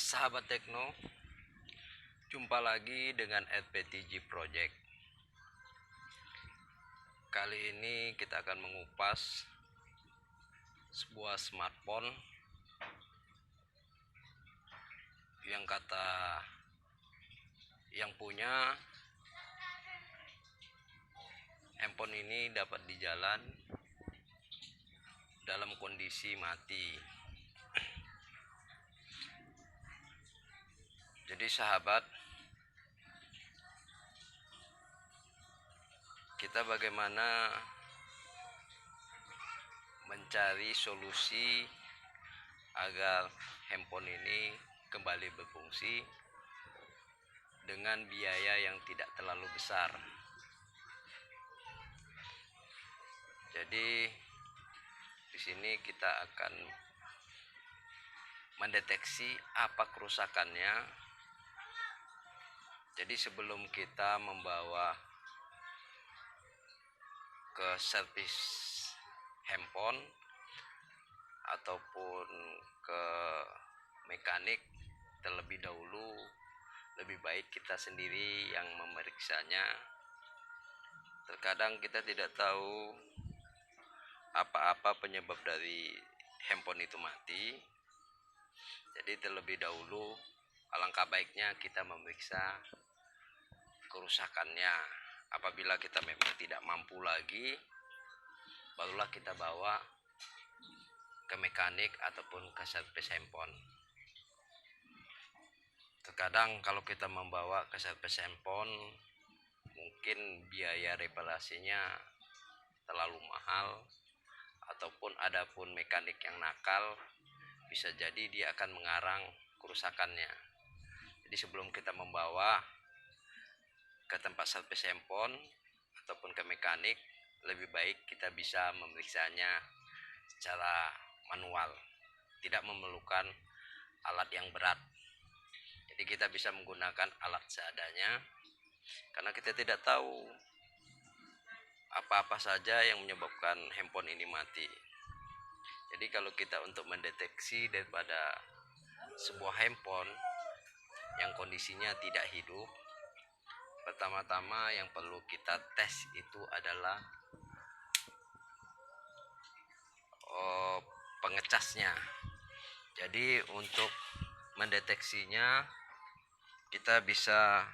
sahabat Tekno, jumpa lagi dengan RPTG Project. Kali ini kita akan mengupas sebuah smartphone yang kata yang punya handphone ini dapat di jalan dalam kondisi mati. Jadi sahabat, kita bagaimana mencari solusi agar handphone ini kembali berfungsi dengan biaya yang tidak terlalu besar. Jadi di sini kita akan mendeteksi apa kerusakannya. Jadi sebelum kita membawa ke servis handphone ataupun ke mekanik, terlebih dahulu lebih baik kita sendiri yang memeriksanya. Terkadang kita tidak tahu apa-apa penyebab dari handphone itu mati. Jadi terlebih dahulu alangkah baiknya kita memeriksa kerusakannya. Apabila kita memang tidak mampu lagi, barulah kita bawa ke mekanik ataupun ke servis handphone. Terkadang kalau kita membawa ke servis handphone, mungkin biaya reparasinya terlalu mahal, ataupun ada pun mekanik yang nakal, bisa jadi dia akan mengarang kerusakannya. Jadi sebelum kita membawa ke tempat servis handphone ataupun ke mekanik, lebih baik kita bisa memeriksanya secara manual, tidak memerlukan alat yang berat. Jadi kita bisa menggunakan alat seadanya, karena kita tidak tahu apa-apa saja yang menyebabkan handphone ini mati. Jadi kalau kita untuk mendeteksi daripada sebuah handphone yang kondisinya tidak hidup, pertama-tama yang perlu kita tes itu adalah pengecasnya. Jadi untuk mendeteksinya, kita bisa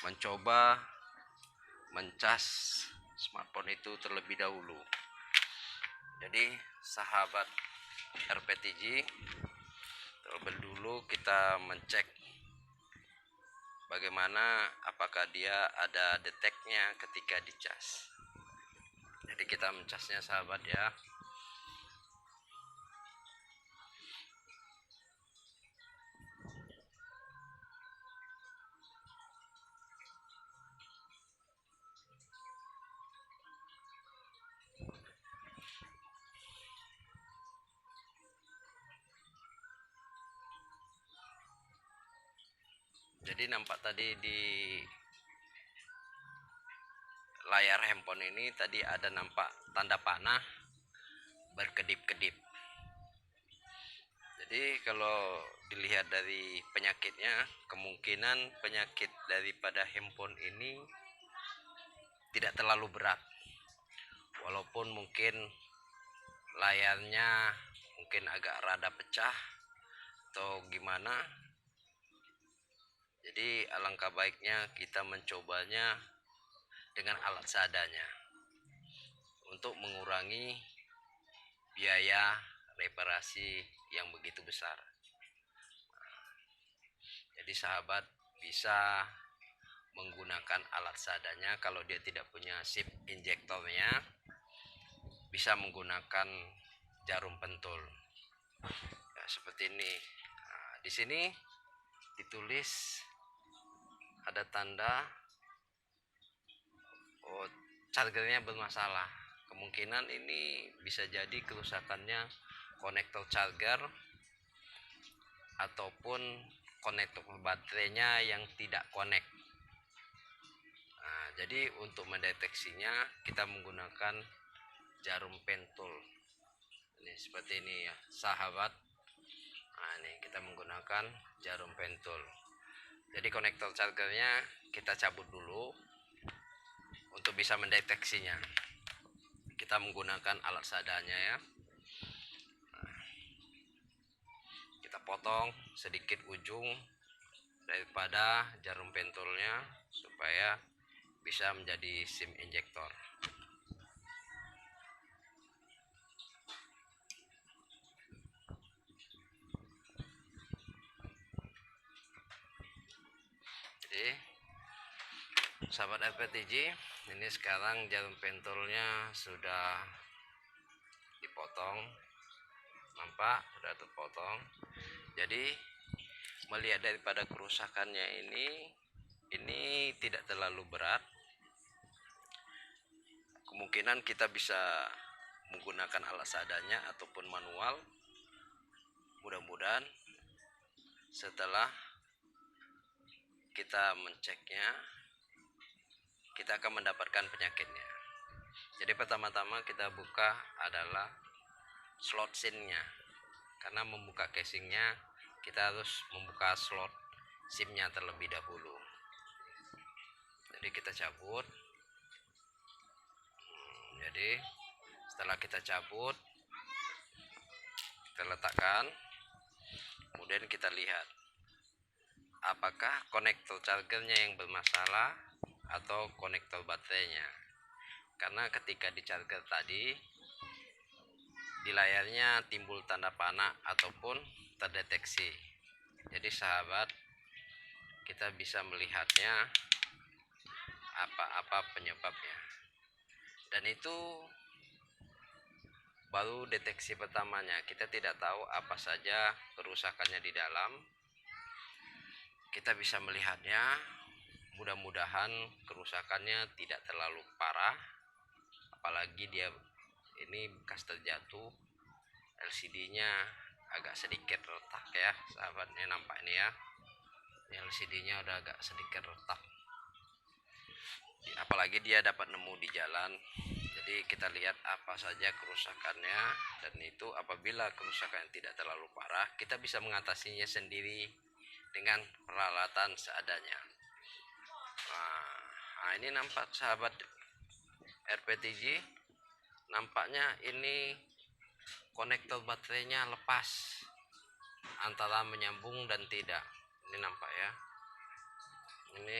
mencoba mencas smartphone itu terlebih dahulu. Jadi sahabat RPTG, terlebih dulu kita mencek bagaimana apakah dia ada deteknya ketika dicas. Jadi kita mencasnya sahabat ya. Jadi nampak tadi di layar handphone ini tadi ada nampak tanda panah berkedip-kedip. Jadi kalau dilihat dari penyakitnya, kemungkinan penyakit daripada handphone ini tidak terlalu berat. Walaupun mungkin layarnya mungkin agak rada pecah atau gimana. Jadi alangkah baiknya kita mencobanya dengan alat seadanya untuk mengurangi biaya reparasi yang begitu besar. Jadi sahabat bisa menggunakan alat seadanya. Kalau dia tidak punya sip injektornya, bisa menggunakan jarum pentul ya, seperti ini. Nah, di sini ditulis ada tanda chargernya bermasalah. Kemungkinan ini bisa jadi kerusakannya konektor charger ataupun konektor baterainya yang tidak connect. Nah, jadi untuk mendeteksinya kita menggunakan jarum pentul. Ini seperti ini ya, sahabat. Nah, ini kita menggunakan jarum pentul. Jadi konektor chargernya kita cabut dulu untuk bisa mendeteksinya. Kita menggunakan alat seadanya ya. Kita potong sedikit ujung daripada jarum pentulnya supaya bisa menjadi SIM injektor. Jadi sahabat RPTJ, ini sekarang jarum pentulnya sudah dipotong, nampak sudah terpotong. Jadi melihat daripada kerusakannya ini tidak terlalu berat. Kemungkinan kita bisa menggunakan alat seadanya ataupun manual. Mudah-mudahan setelah kita menceknya, kita akan mendapatkan penyakitnya. Jadi pertama-tama kita buka adalah slot SIM-nya. Karena membuka casingnya, kita harus membuka slot SIM-nya terlebih dahulu. Jadi kita cabut. Jadi setelah kita cabut, kita letakkan, kemudian kita lihat apakah konektor chargernya yang bermasalah atau konektor baterainya. Karena ketika di charger tadi, di layarnya timbul tanda panah ataupun terdeteksi. Jadi sahabat, kita bisa melihatnya apa-apa penyebabnya. Dan itu baru deteksi pertamanya. Kita tidak tahu apa saja kerusakannya di dalam. Kita bisa melihatnya. Mudah-mudahan kerusakannya tidak terlalu parah. Apalagi dia ini bekas terjatuh. LCD-nya agak sedikit retak ya, sahabatnya, nampak ini ya. Ini LCD-nya udah agak sedikit retak. Apalagi dia dapat nemu di jalan. Jadi kita lihat apa saja kerusakannya, dan itu apabila kerusakan tidak terlalu parah, kita bisa mengatasinya sendiri dengan peralatan seadanya. Nah, ini nampak sahabat RPTJ, nampaknya ini konektor baterainya lepas antara menyambung dan tidak. Ini nampak ya, ini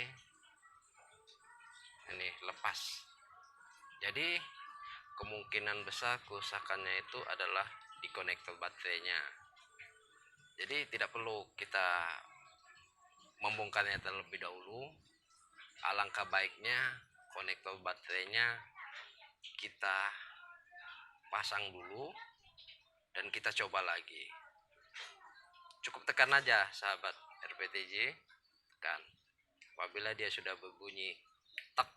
lepas. Jadi kemungkinan besar kerusakannya itu adalah di konektor baterainya. Jadi tidak perlu kita membongkarnya terlebih dahulu. Alangkah baiknya konektor baterainya kita pasang dulu dan kita coba lagi. Cukup tekan aja sahabat RPTJ, tekan. Apabila dia sudah berbunyi tek,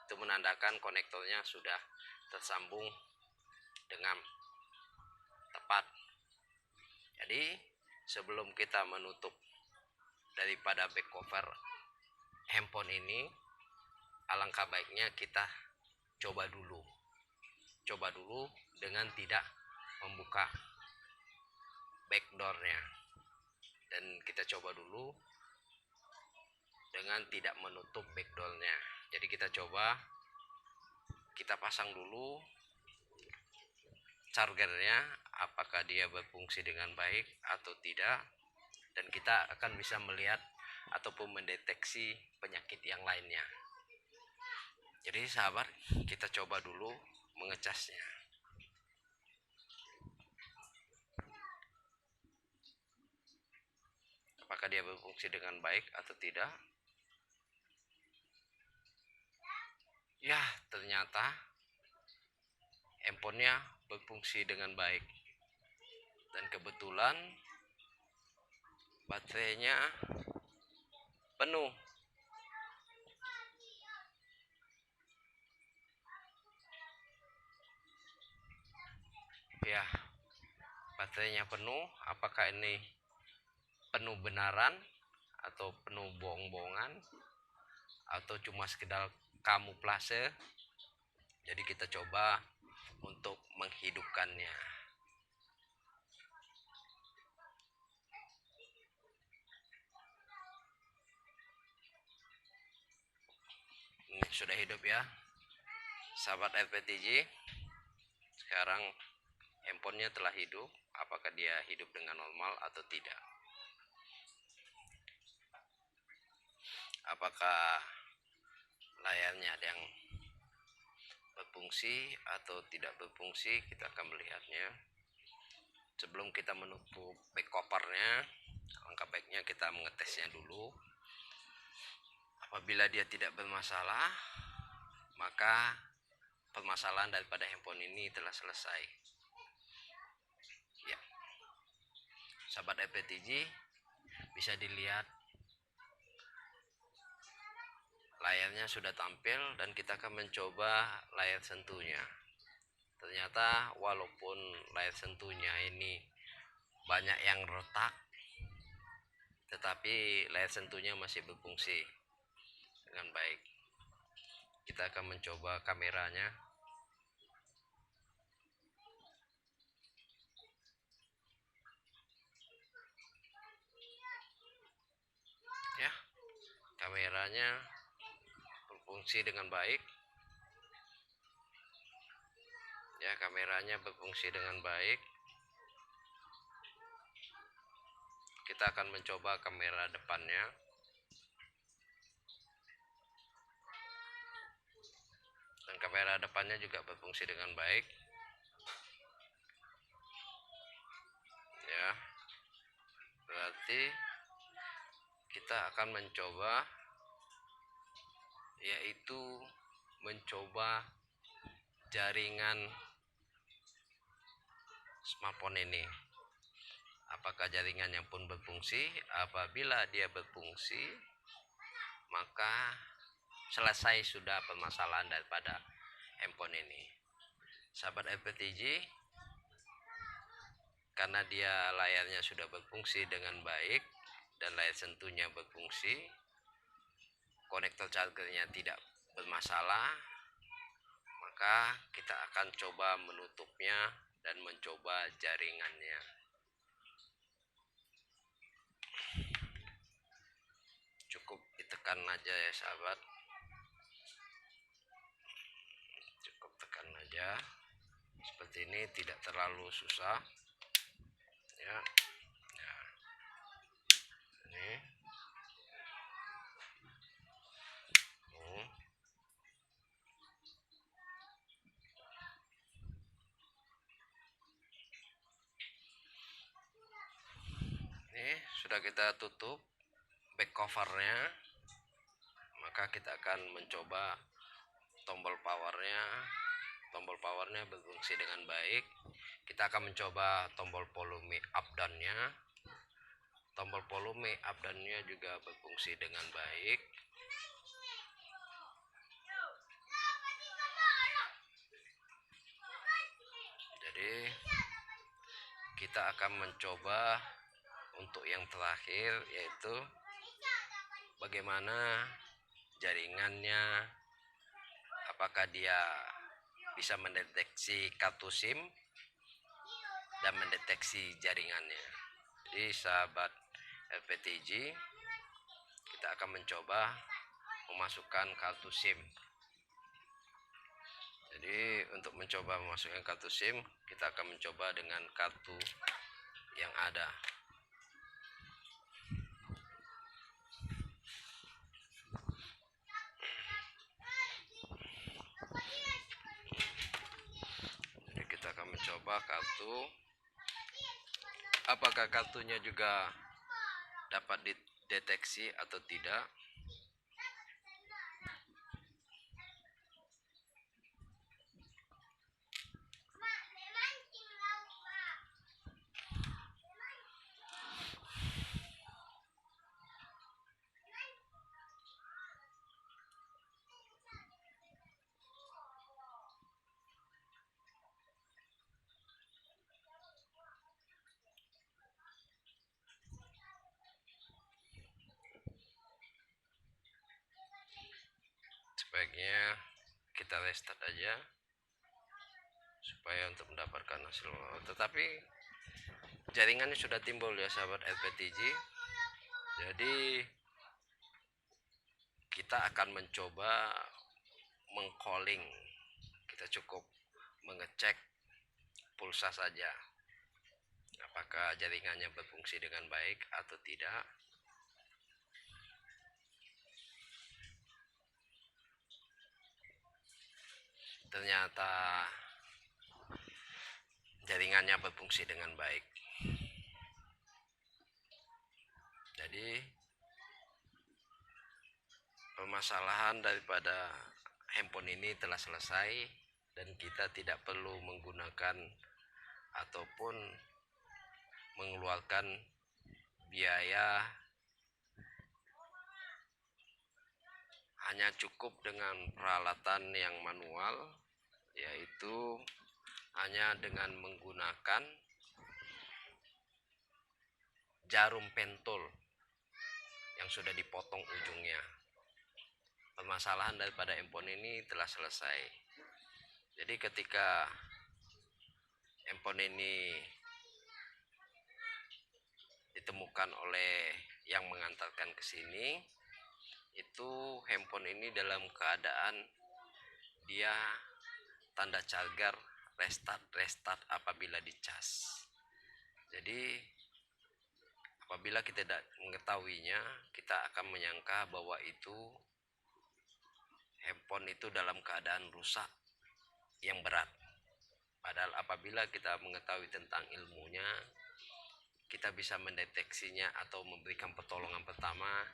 itu menandakan konektornya sudah tersambung dengan tepat. Jadi sebelum kita menutup daripada back cover handphone ini, alangkah baiknya kita coba dulu dengan tidak membuka backdoornya, dan kita coba dulu dengan tidak menutup backdoornya. Jadi kita coba, kita pasang dulu chargernya, apakah dia berfungsi dengan baik atau tidak, dan kita akan bisa melihat ataupun mendeteksi penyakit yang lainnya. Jadi sahabat, kita coba dulu mengecasnya. Apakah dia berfungsi dengan baik atau tidak? Ya, ternyata handphonenya berfungsi dengan baik. Dan kebetulan baterainya penuh. Ya, baterainya penuh. Apakah ini penuh benaran atau penuh bohong-bohongan atau cuma sekedar kamuflase? Jadi kita coba untuk menghidupkannya. Ini sudah hidup ya sahabat LPTJ. Sekarang handphonenya telah hidup. Apakah dia hidup dengan normal atau tidak? Apakah layarnya ada yang berfungsi atau tidak berfungsi? Kita akan melihatnya. Sebelum kita menutup back covernya, langkah baiknya kita mengetesnya dulu. Apabila dia tidak bermasalah, maka permasalahan daripada handphone ini telah selesai. Ya, sahabat FPTJ, bisa dilihat layarnya sudah tampil dan kita akan mencoba layar sentuhnya. Ternyata walaupun layar sentuhnya ini banyak yang retak, tetapi layar sentuhnya masih berfungsi dengan baik. Kita akan mencoba kameranya. Ya, kameranya berfungsi dengan baik. Ya, kameranya berfungsi dengan baik. Kita akan mencoba kamera depannya. Dan kamera depannya juga berfungsi dengan baik. Ya, berarti kita akan mencoba, yaitu mencoba jaringan smartphone ini. Apakah jaringannya pun berfungsi? Apabila dia berfungsi, maka selesai sudah permasalahan daripada handphone ini. Sahabat FPTJ, karena dia layarnya sudah berfungsi dengan baik dan layar sentuhnya berfungsi, konektor chargernya tidak bermasalah, maka kita akan coba menutupnya dan mencoba jaringannya. Cukup ditekan aja ya sahabat, cukup tekan aja seperti ini, tidak terlalu susah ya. Nah, ini ini sudah kita tutup back covernya, maka kita akan mencoba tombol powernya. Tombol powernya berfungsi dengan baik. Kita akan mencoba tombol volume up down-nya. Tombol volume up down-nya juga berfungsi dengan baik. Jadi kita akan mencoba untuk yang terakhir, yaitu bagaimana jaringannya, apakah dia bisa mendeteksi kartu SIM dan mendeteksi jaringannya. Jadi sahabat LPTJ, kita akan mencoba memasukkan kartu SIM. Jadi untuk mencoba memasukkan kartu SIM, kita akan mencoba dengan kartu yang ada. Jadi kita akan mencoba kartu, apakah kartunya juga dapat dideteksi atau tidak. Sebaiknya kita restart aja supaya untuk mendapatkan hasil. Tetapi jaringannya sudah timbul ya sahabat LPTJ. Jadi kita akan mencoba mengcalling. Kita cukup mengecek pulsa saja, apakah jaringannya berfungsi dengan baik atau tidak. Ternyata jaringannya berfungsi dengan baik. Jadi permasalahan daripada handphone ini telah selesai dan kita tidak perlu menggunakan ataupun mengeluarkan biaya. Hanya cukup dengan peralatan yang manual, yaitu hanya dengan menggunakan jarum pentul yang sudah dipotong ujungnya. Permasalahan daripada handphone ini telah selesai. Jadi ketika handphone ini ditemukan oleh yang mengantarkan ke sini, itu handphone ini dalam keadaan dia tanda cagar restart apabila dicas. Jadi apabila kita tidak mengetahuinya, kita akan menyangka bahwa itu handphone itu dalam keadaan rusak yang berat. Padahal apabila kita mengetahui tentang ilmunya, kita bisa mendeteksinya atau memberikan pertolongan pertama,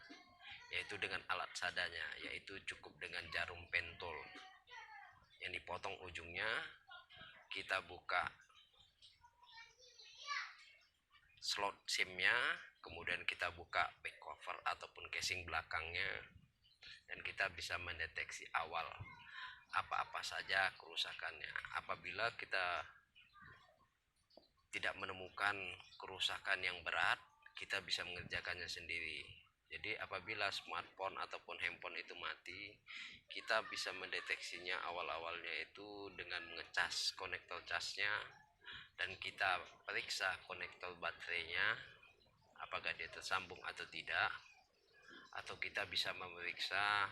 yaitu dengan alat seadanya, yaitu cukup dengan jarum pentul yang dipotong ujungnya. Kita buka slot SIM-nya, kemudian kita buka back cover ataupun casing belakangnya, dan kita bisa mendeteksi awal apa-apa saja kerusakannya. Apabila kita tidak menemukan kerusakan yang berat, kita bisa mengerjakannya sendiri. Jadi apabila smartphone ataupun handphone itu mati, kita bisa mendeteksinya awal-awalnya itu dengan mengecas konektor casnya, dan kita periksa konektor baterainya apakah dia tersambung atau tidak, atau kita bisa memeriksa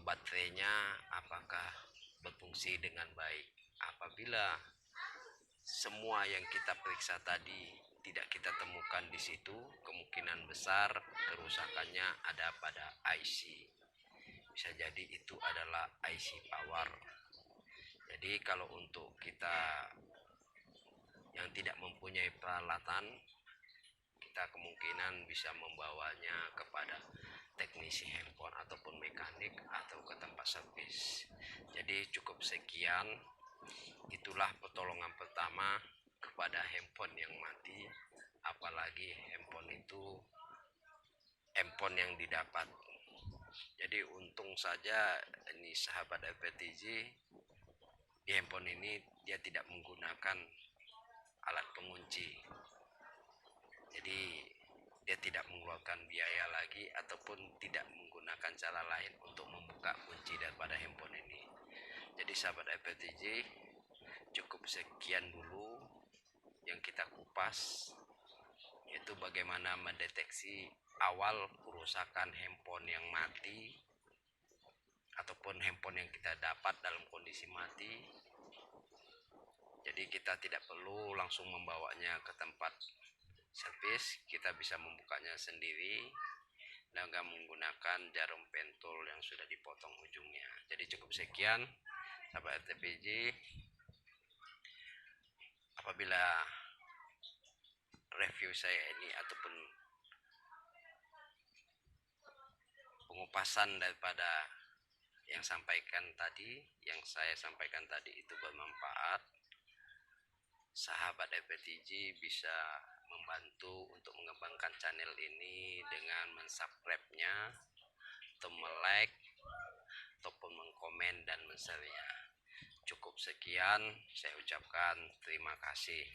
baterainya apakah berfungsi dengan baik. Apabila semua yang kita periksa tadi tidak kita temukan di situ, kemungkinan besar kerusakannya ada pada IC. Bisa jadi itu adalah IC power. Jadi kalau untuk kita yang tidak mempunyai peralatan, kita kemungkinan bisa membawanya kepada teknisi handphone ataupun mekanik atau ke tempat servis. Jadi cukup sekian, itulah pertolongan pertama kepada handphone yang mati, apalagi handphone yang didapat. Jadi untung saja ini sahabat FPTJ, di handphone ini dia tidak menggunakan alat pengunci. Jadi dia tidak mengeluarkan biaya lagi ataupun tidak menggunakan cara lain untuk membuka kunci daripada handphone ini. Jadi sahabat FPTJ, cukup sekian dulu yang kita kupas, yaitu bagaimana mendeteksi awal kerusakan handphone yang mati ataupun handphone yang kita dapat dalam kondisi mati. Jadi kita tidak perlu langsung membawanya ke tempat servis, kita bisa membukanya sendiri dengan menggunakan jarum pentul yang sudah dipotong ujungnya. Jadi cukup sekian sahabat FTPJ. Apabila review saya ini ataupun pengupasan daripada yang saya sampaikan tadi itu bermanfaat, sahabat FPTJ bisa membantu untuk mengembangkan channel ini dengan mensubscribe-nya atau like ataupun mengkomen dan men-share-nya. Cukup sekian, saya ucapkan terima kasih.